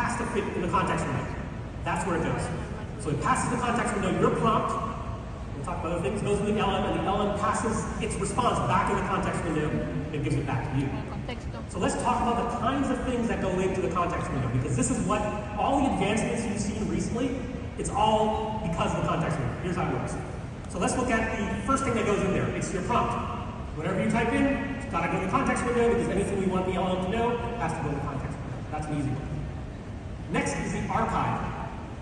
has to fit in the context window. That's where it goes. So it passes the context window, your prompt, we'll talk about other things, goes to the LM, and the LM passes its response back in the context window, and it gives it back to you. So let's talk about the kinds of things that go into the context window, because this is what, all the advancements you've seen recently, it's all because of the context window. Here's how it works. So let's look at the first thing that goes in there. It's your prompt. Whatever you type in, it's got to go to the context window, because anything we want the LM to know has to go to the context window. That's an easy one. Next is the archive.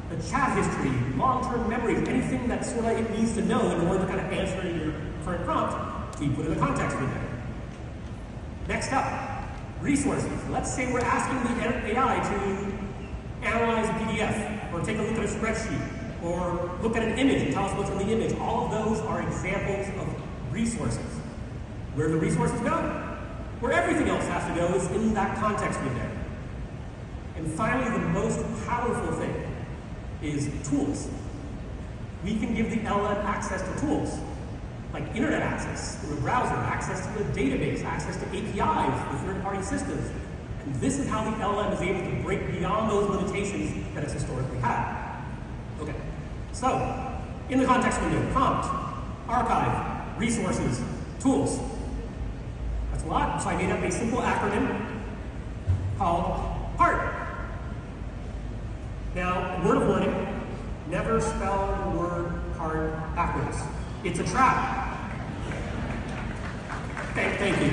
The chat history, long-term memories, anything that sort of it needs to know in order to kind of answer your current prompt, we put in the context window. Next up, resources. Let's say we're asking the AI to analyze a PDF, or take a look at a spreadsheet, or look at an image and tell us what's in the image. All of those are examples of resources. Where do the resources go? Where everything else has to go is in that context window. And finally, the most powerful thing is tools. We can give the LM access to tools, like internet access through a browser, access to a database, access to APIs with third-party systems. And this is how the LM is able to break beyond those limitations that it's historically had. Okay, so in the context window, prompt, archive, resources, tools. That's a lot, so I made up a simple acronym called PART. Now, word of warning, never spell the word part backwards. It's a trap. Thank you.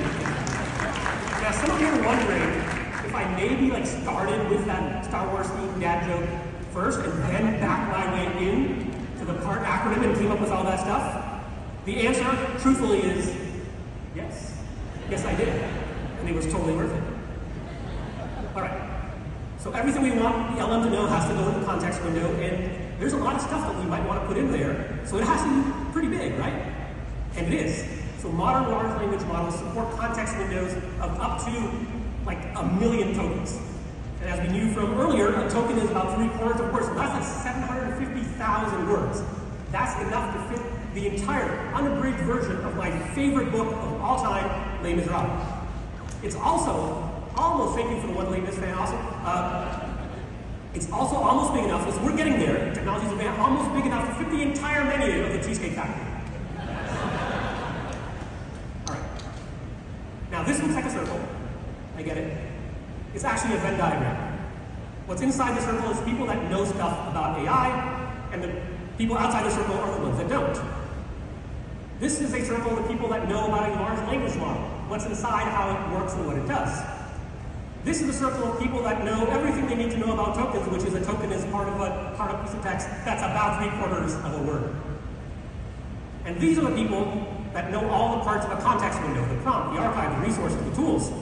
Now, some of you are wondering if I maybe started with that Star Wars themed dad joke first and then backed my way in to the part acronym and came up with all that stuff. The answer, truthfully, is yes. Yes, I did. And it was totally worth it. All right. So everything we want the LM to know has to go in the context window, and there's a lot of stuff that we might want to put in there, so it has to be pretty big, right? And it is. So modern large language models support context windows of up to 1 million tokens. And as we knew from earlier, a token is about 3/4 of words, so that's 750,000 words. That's enough to fit the entire unabridged version of my favorite book of all time, Les Miserables. It's also almost, thank you for the one Les Mis fan also. It's also almost big enough, as we're getting there, technology's almost big enough to fit the entire menu of the Cheesecake Factory. All right. Now this looks like a circle. I get it. It's actually a Venn diagram. What's inside the circle is people that know stuff about AI, and the people outside the circle are the ones that don't. This is a circle of people that know about a large language model, what's inside, how it works, and what it does. This is a circle of people that know everything they need to know about tokens, which is a token is part of a piece of text that's about 3/4 of a word. And these are the people that know all the parts of a context window, the prompt, the archive, the resources, the tools.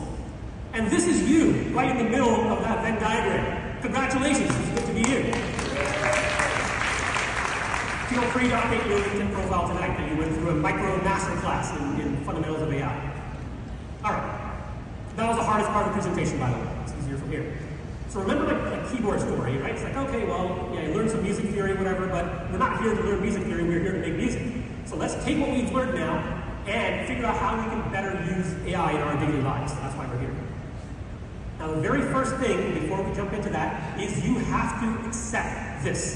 And this is you, right in the middle of that Venn diagram. Congratulations, it's good to be you. Feel free to update your LinkedIn profile tonight that you went through a micro master class in fundamentals of AI. All right. That was the hardest part of the presentation, by the way. It's easier from here. So remember my keyboard story, right? It's like, okay, well, yeah, you learn some music theory, whatever, but we're not here to learn music theory, we're here to make music. So let's take what we've learned now and figure out how we can better use AI in our daily lives. That's why we're here. Now, the very first thing, before we jump into that, is you have to accept this.